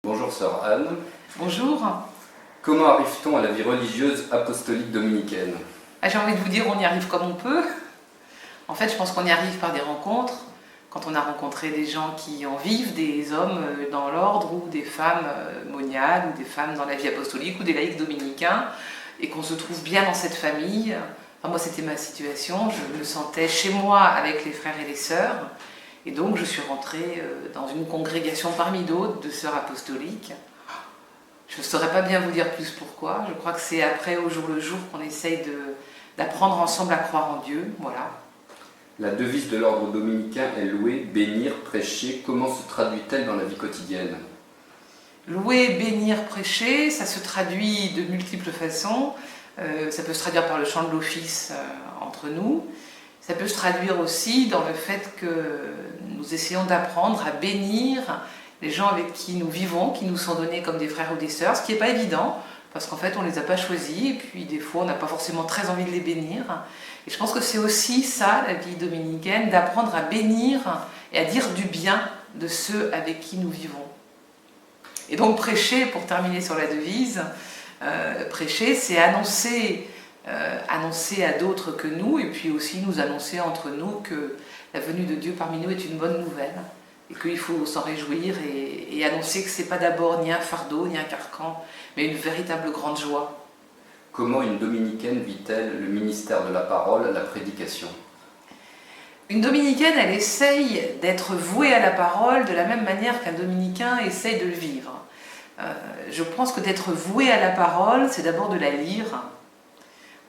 Bonjour sœur Anne. Bonjour. Comment arrive-t-on à la vie religieuse apostolique dominicaine? J'ai envie de vous dire, on y arrive comme on peut. En fait, je pense qu'on y arrive par des rencontres. Quand on a rencontré des gens qui en vivent, des hommes dans l'ordre ou des femmes moniales ou des femmes dans la vie apostolique ou des laïcs dominicains, et qu'on se trouve bien dans cette famille. Enfin, moi, c'était ma situation. Je me sentais chez moi avec les frères et les sœurs. Et donc, je suis rentrée dans une congrégation parmi d'autres de sœurs apostoliques. Je ne saurais pas bien vous dire plus pourquoi. Je crois que c'est après, au jour le jour, qu'on essaye d'apprendre ensemble à croire en Dieu. Voilà. La devise de l'ordre dominicain est louer, bénir, prêcher. Comment se traduit-elle dans la vie quotidienne? Louer, bénir, prêcher, ça se traduit de multiples façons. Ça peut se traduire par le chant de l'office entre nous. Ça peut se traduire aussi dans le fait que nous essayons d'apprendre à bénir les gens avec qui nous vivons, qui nous sont donnés comme des frères ou des sœurs, ce qui n'est pas évident, parce qu'en fait on ne les a pas choisis, et puis des fois on n'a pas forcément très envie de les bénir. Et je pense que c'est aussi ça, la vie dominicaine, d'apprendre à bénir et à dire du bien de ceux avec qui nous vivons. Et donc prêcher, pour terminer sur la devise, prêcher c'est annoncer à d'autres que nous, et puis aussi nous annoncer entre nous que la venue de Dieu parmi nous est une bonne nouvelle, et qu'il faut s'en réjouir et annoncer que ce n'est pas d'abord ni un fardeau, ni un carcan, mais une véritable grande joie. Comment une dominicaine vit-elle le ministère de la parole, la prédication? Une dominicaine, elle essaye d'être vouée à la parole de la même manière qu'un dominicain essaye de le vivre. Je pense que d'être voué à la parole, c'est d'abord de la lire.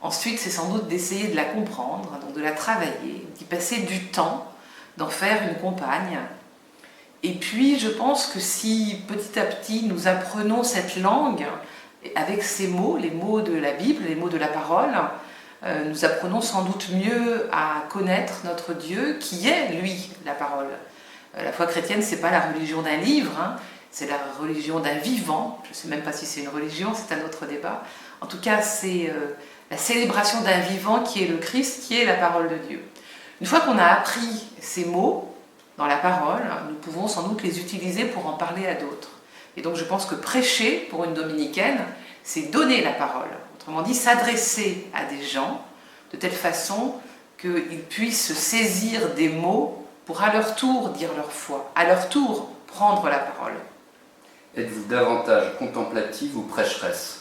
Ensuite, c'est sans doute d'essayer de la comprendre, donc de la travailler, d'y passer du temps, d'en faire une compagne. Et puis, je pense que si petit à petit nous apprenons cette langue avec ces mots, les mots de la Bible, les mots de la parole, nous apprenons sans doute mieux à connaître notre Dieu, qui est, lui, la parole. La foi chrétienne, c'est pas la religion d'un livre, c'est la religion d'un vivant. Je ne sais même pas si c'est une religion, c'est un autre débat. En tout cas, c'est la célébration d'un vivant qui est le Christ, qui est la parole de Dieu. Une fois qu'on a appris ces mots dans la parole, nous pouvons sans doute les utiliser pour en parler à d'autres. Et donc je pense que prêcher pour une dominicaine, c'est donner la parole. Autrement dit, s'adresser à des gens de telle façon qu'ils puissent saisir des mots pour à leur tour dire leur foi, à leur tour prendre la parole. Êtes-vous davantage contemplative ou prêcheresse?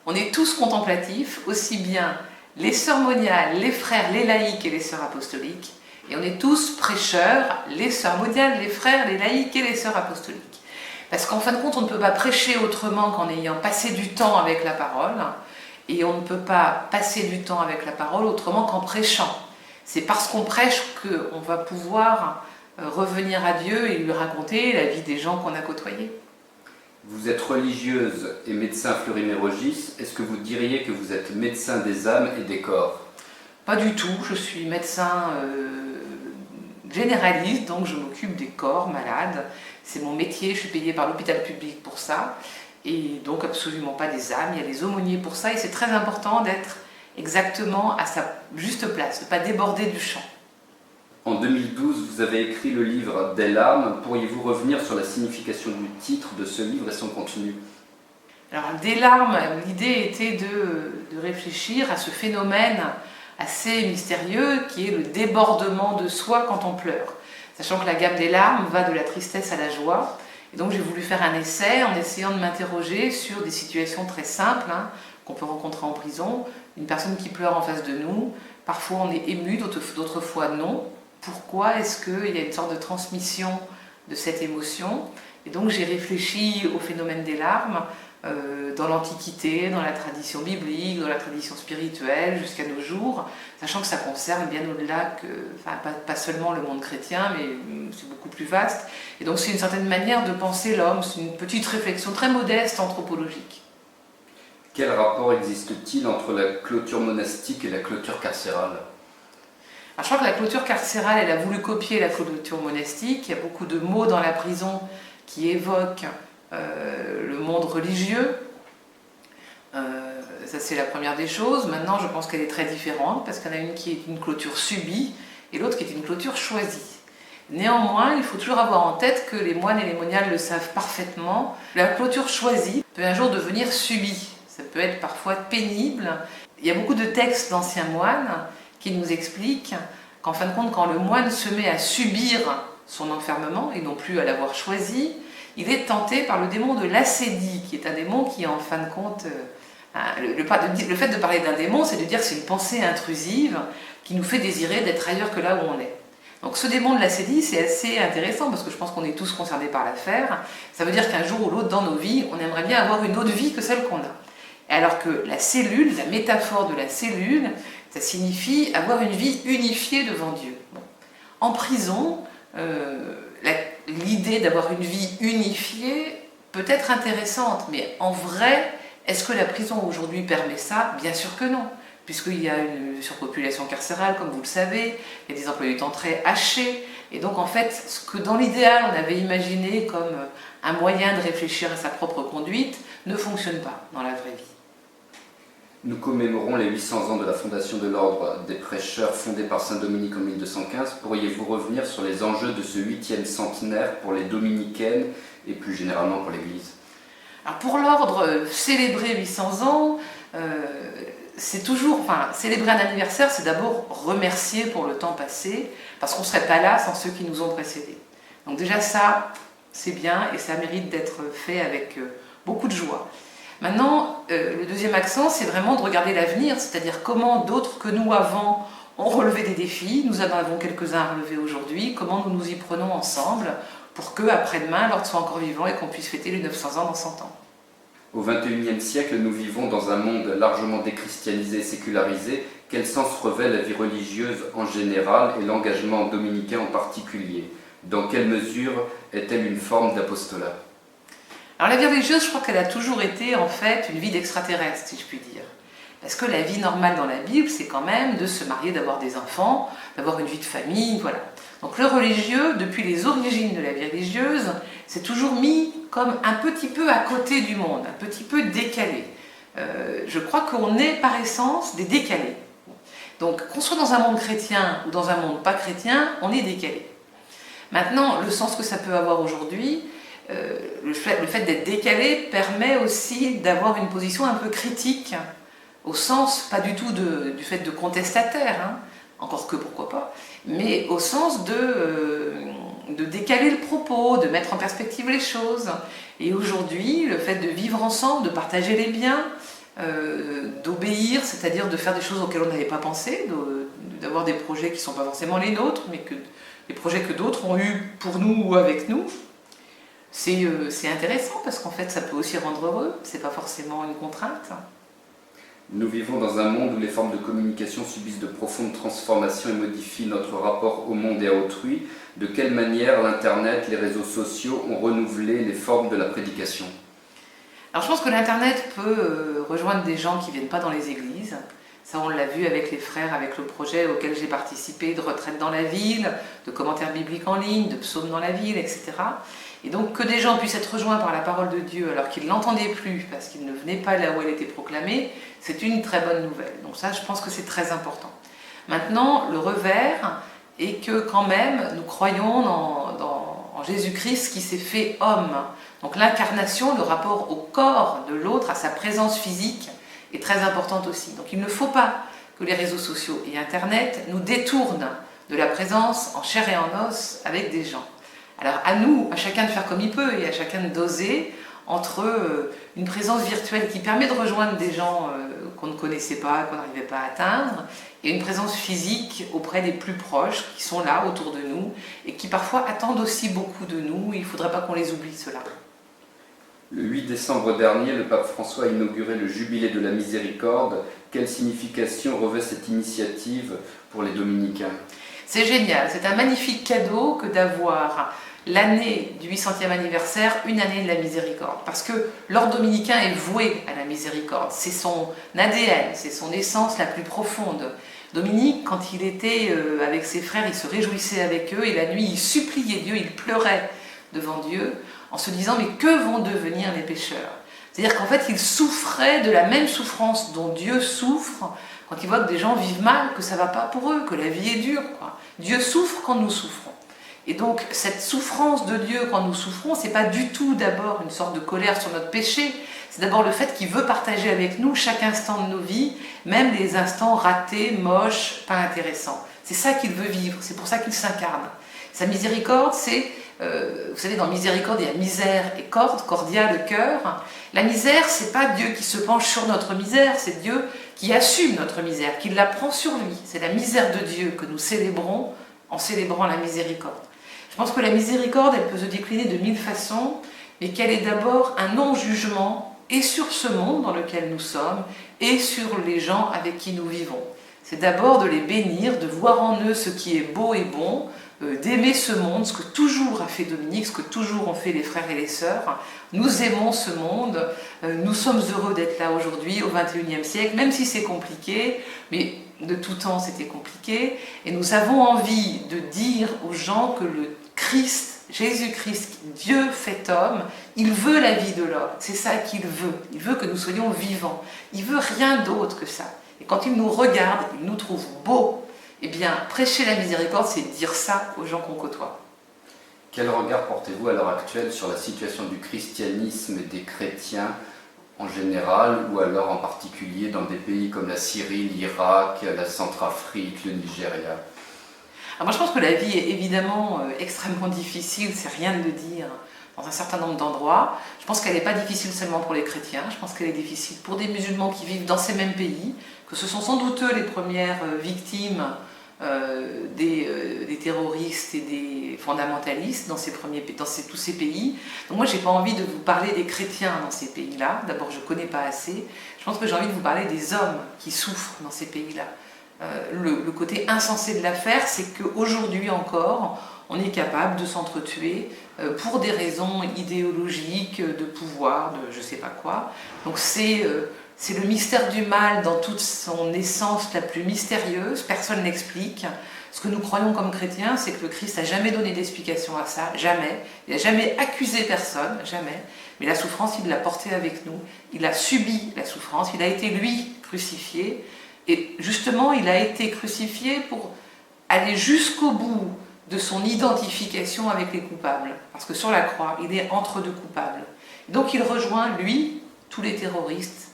On est tous contemplatifs, aussi bien les sœurs moniales, les frères, les laïcs et les sœurs apostoliques, et on est tous prêcheurs, les sœurs moniales, les frères, les laïcs et les sœurs apostoliques. Parce qu'en fin de compte, on ne peut pas prêcher autrement qu'en ayant passé du temps avec la parole, et on ne peut pas passer du temps avec la parole autrement qu'en prêchant. C'est parce qu'on prêche qu'on va pouvoir revenir à Dieu et lui raconter la vie des gens qu'on a côtoyés. Vous êtes religieuse et médecin Fleury-Mérogis. Est-ce que vous diriez que vous êtes médecin des âmes et des corps? Pas du tout, je suis médecin généraliste, donc je m'occupe des corps malades. C'est mon métier, je suis payée par l'hôpital public pour ça. Et donc absolument pas des âmes, il y a des aumôniers pour ça. Et c'est très important d'être exactement à sa juste place, de ne pas déborder du champ. En 2012, vous avez écrit le livre Des larmes. Pourriez-vous revenir sur la signification du titre de ce livre et son contenu? Alors, des larmes, l'idée était de réfléchir à ce phénomène assez mystérieux qui est le débordement de soi quand on pleure. Sachant que la gamme des larmes va de la tristesse à la joie. Et donc j'ai voulu faire un essai en essayant de m'interroger sur des situations très simples qu'on peut rencontrer en prison. Une personne qui pleure en face de nous, parfois on est ému, d'autres fois non. Pourquoi est-ce qu'il y a une sorte de transmission de cette émotion? Et donc j'ai réfléchi au phénomène des larmes dans l'Antiquité, dans la tradition biblique, dans la tradition spirituelle, jusqu'à nos jours, sachant que ça concerne bien au-delà, pas seulement le monde chrétien, mais c'est beaucoup plus vaste. Et donc c'est une certaine manière de penser l'homme, c'est une petite réflexion très modeste anthropologique. Quel rapport existe-t-il entre la clôture monastique et la clôture carcérale? Alors, je crois que la clôture carcérale, elle a voulu copier la clôture monastique. Il y a beaucoup de mots dans la prison qui évoquent le monde religieux. Ça, c'est la première des choses. Maintenant, je pense qu'elle est très différente parce qu'il y en a une qui est une clôture subie et l'autre qui est une clôture choisie. Néanmoins, il faut toujours avoir en tête que les moines et les moniales le savent parfaitement. La clôture choisie peut un jour devenir subie. Ça peut être parfois pénible. Il y a beaucoup de textes d'anciens moines qui nous expliquent qu'en fin de compte, quand le moine se met à subir son enfermement et non plus à l'avoir choisi, il est tenté par le démon de l'assédie, qui est un démon qui, en fin de compte, le fait de parler d'un démon, c'est de dire que c'est une pensée intrusive qui nous fait désirer d'être ailleurs que là où on est. Donc ce démon de l'assédie, c'est assez intéressant parce que je pense qu'on est tous concernés par l'affaire. Ça veut dire qu'un jour ou l'autre dans nos vies, on aimerait bien avoir une autre vie que celle qu'on a. Alors que la cellule, la métaphore de la cellule, ça signifie avoir une vie unifiée devant Dieu. Bon. En prison, l'idée d'avoir une vie unifiée peut être intéressante, mais en vrai, est-ce que la prison aujourd'hui permet ça? Bien sûr que non, puisqu'il y a une surpopulation carcérale, comme vous le savez, il y a des emplois du temps très hachés, et donc en fait, ce que dans l'idéal on avait imaginé comme un moyen de réfléchir à sa propre conduite, ne fonctionne pas dans la vraie vie. Nous commémorons les 800 ans de la fondation de l'ordre des prêcheurs fondé par saint Dominique en 1215. Pourriez-vous revenir sur les enjeux de ce 8e centenaire pour les dominicaines et plus généralement pour l'Église? Alors pour l'ordre, célébrer 800 ans, c'est toujours, célébrer un anniversaire, c'est d'abord remercier pour le temps passé, parce qu'on ne serait pas là sans ceux qui nous ont précédés. Donc déjà ça, c'est bien et ça mérite d'être fait avec beaucoup de joie. Maintenant, le deuxième accent, c'est vraiment de regarder l'avenir, c'est-à-dire comment d'autres que nous avant ont relevé des défis, nous en avons quelques-uns à relever aujourd'hui, comment nous nous y prenons ensemble pour que, après-demain, l'ordre soit encore vivant et qu'on puisse fêter les 900 ans dans 100 ans. Au XXIe siècle, nous vivons dans un monde largement déchristianisé et sécularisé. Quel sens revêt la vie religieuse en général et l'engagement dominicain en particulier? Dans quelle mesure est-elle une forme d'apostolat? Alors la vie religieuse, je crois qu'elle a toujours été en fait une vie d'extraterrestre, si je puis dire. Parce que la vie normale dans la Bible, c'est quand même de se marier, d'avoir des enfants, d'avoir une vie de famille, voilà. Donc le religieux, depuis les origines de la vie religieuse, c'est toujours mis comme un petit peu à côté du monde, un petit peu décalé. Je crois qu'on est par essence des décalés. Donc qu'on soit dans un monde chrétien ou dans un monde pas chrétien, on est décalé. Maintenant, le sens que ça peut avoir aujourd'hui, le fait d'être décalé permet aussi d'avoir une position un peu critique, au sens, pas du tout du fait de contestataire, hein, encore que pourquoi pas, mais au sens de décaler le propos, de mettre en perspective les choses. Et aujourd'hui, le fait de vivre ensemble, de partager les biens, d'obéir, c'est-à-dire de faire des choses auxquelles on n'avait pas pensé, d'avoir des projets qui ne sont pas forcément les nôtres, mais des projets que d'autres ont eus pour nous ou avec nous, c'est intéressant parce qu'en fait ça peut aussi rendre heureux, c'est pas forcément une contrainte. Nous vivons dans un monde où les formes de communication subissent de profondes transformations et modifient notre rapport au monde et à autrui. De quelle manière l'Internet, les réseaux sociaux ont renouvelé les formes de la prédication? Alors je pense que l'Internet peut rejoindre des gens qui ne viennent pas dans les églises. Ça on l'a vu avec les frères, avec le projet auquel j'ai participé de retraite dans la ville, de commentaires bibliques en ligne, de psaumes dans la ville, etc. Et donc que des gens puissent être rejoints par la parole de Dieu alors qu'ils ne l'entendaient plus parce qu'ils ne venaient pas là où elle était proclamée, c'est une très bonne nouvelle. Donc ça, je pense que c'est très important. Maintenant, le revers est que quand même, nous croyons en Jésus-Christ qui s'est fait homme. Donc l'incarnation, le rapport au corps de l'autre, à sa présence physique, est très importante aussi. Donc il ne faut pas que les réseaux sociaux et Internet nous détournent de la présence en chair et en os avec des gens. Alors à nous, à chacun de faire comme il peut et à chacun de doser entre une présence virtuelle qui permet de rejoindre des gens qu'on ne connaissait pas, qu'on n'arrivait pas à atteindre, et une présence physique auprès des plus proches qui sont là autour de nous et qui parfois attendent aussi beaucoup de nous. Il ne faudrait pas qu'on les oublie, cela. Le 8 décembre dernier, le pape François a inauguré le Jubilé de la Miséricorde. Quelle signification revêt cette initiative pour les dominicains? C'est génial, c'est un magnifique cadeau que d'avoir l'année du 800e anniversaire, une année de la miséricorde. Parce que l'ordre dominicain est voué à la miséricorde. C'est son ADN, c'est son essence la plus profonde. Dominique, quand il était avec ses frères, il se réjouissait avec eux et la nuit, il suppliait Dieu, il pleurait devant Dieu en se disant « mais que vont devenir les pécheurs ?» C'est-à-dire qu'en fait, il souffrait de la même souffrance dont Dieu souffre quand il voit que des gens vivent mal, que ça ne va pas pour eux, que la vie est dure, quoi. Dieu souffre quand nous souffrons. Et donc cette souffrance de Dieu quand nous souffrons, c'est pas du tout d'abord une sorte de colère sur notre péché, c'est d'abord le fait qu'il veut partager avec nous chaque instant de nos vies, même les instants ratés, moches, pas intéressants. C'est ça qu'il veut vivre, c'est pour ça qu'il s'incarne. Sa miséricorde, c'est, vous savez, dans miséricorde, il y a misère et corde, cordia, le cœur. La misère, c'est pas Dieu qui se penche sur notre misère, c'est Dieu qui assume notre misère, qui la prend sur lui. C'est la misère de Dieu que nous célébrons en célébrant la miséricorde. Je pense que la miséricorde, elle peut se décliner de 1000 façons, mais qu'elle est d'abord un non-jugement et sur ce monde dans lequel nous sommes et sur les gens avec qui nous vivons. C'est d'abord de les bénir, de voir en eux ce qui est beau et bon, d'aimer ce monde, ce que toujours a fait Dominique, ce que toujours ont fait les frères et les sœurs. Nous aimons ce monde, nous sommes heureux d'être là aujourd'hui au XXIe siècle, même si c'est compliqué, mais de tout temps c'était compliqué, et nous avons envie de dire aux gens que le Christ, Jésus-Christ, Dieu fait homme, il veut la vie de l'homme, c'est ça qu'il veut. Il veut que nous soyons vivants, il veut rien d'autre que ça. Et quand il nous regarde, il nous trouve beaux. Eh bien, prêcher la miséricorde, c'est dire ça aux gens qu'on côtoie. Quel regard portez-vous à l'heure actuelle sur la situation du christianisme et des chrétiens en général, ou alors en particulier dans des pays comme la Syrie, l'Irak, la Centrafrique, le Nigeria ? Alors moi je pense que la vie est évidemment extrêmement difficile, c'est rien de le dire, dans un certain nombre d'endroits. Je pense qu'elle n'est pas difficile seulement pour les chrétiens, je pense qu'elle est difficile pour des musulmans qui vivent dans ces mêmes pays, que ce sont sans doute eux les premières victimes des terroristes et des fondamentalistes dans tous ces pays. Donc moi j'ai pas envie de vous parler des chrétiens dans ces pays-là, d'abord je connais pas assez, je pense que j'ai envie de vous parler des hommes qui souffrent dans ces pays-là. Le côté insensé de l'affaire, c'est qu'aujourd'hui encore, on est capable de s'entretuer pour des raisons idéologiques, de pouvoir, de je sais pas quoi. Donc c'est le mystère du mal dans toute son essence la plus mystérieuse, personne n'explique. Ce que nous croyons comme chrétiens, c'est que le Christ n'a jamais donné d'explication à ça, jamais. Il n'a jamais accusé personne, jamais. Mais la souffrance, il l'a portée avec nous. Il a subi la souffrance, il a été lui crucifié. Et justement, il a été crucifié pour aller jusqu'au bout de son identification avec les coupables. Parce que sur la croix, il est entre deux coupables. Et donc il rejoint, lui, tous les terroristes,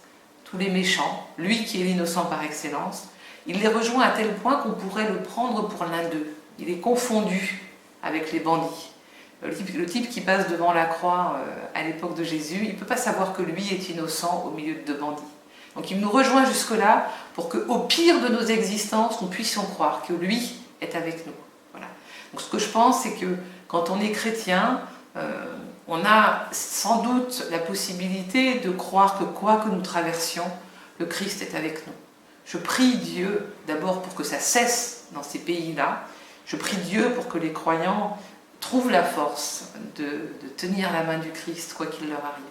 tous les méchants, lui qui est l'innocent par excellence. Il les rejoint à tel point qu'on pourrait le prendre pour l'un d'eux. Il est confondu avec les bandits. Le type qui passe devant la croix à l'époque de Jésus, il ne peut pas savoir que lui est innocent au milieu de deux bandits. Donc il nous rejoint jusque-là pour qu'au pire de nos existences, nous puissions croire que lui est avec nous. Voilà. Donc ce que je pense, c'est que quand on est chrétien, on a sans doute la possibilité de croire que quoi que nous traversions, le Christ est avec nous. Je prie Dieu d'abord pour que ça cesse dans ces pays-là. Je prie Dieu pour que les croyants trouvent la force de tenir la main du Christ, quoi qu'il leur arrive.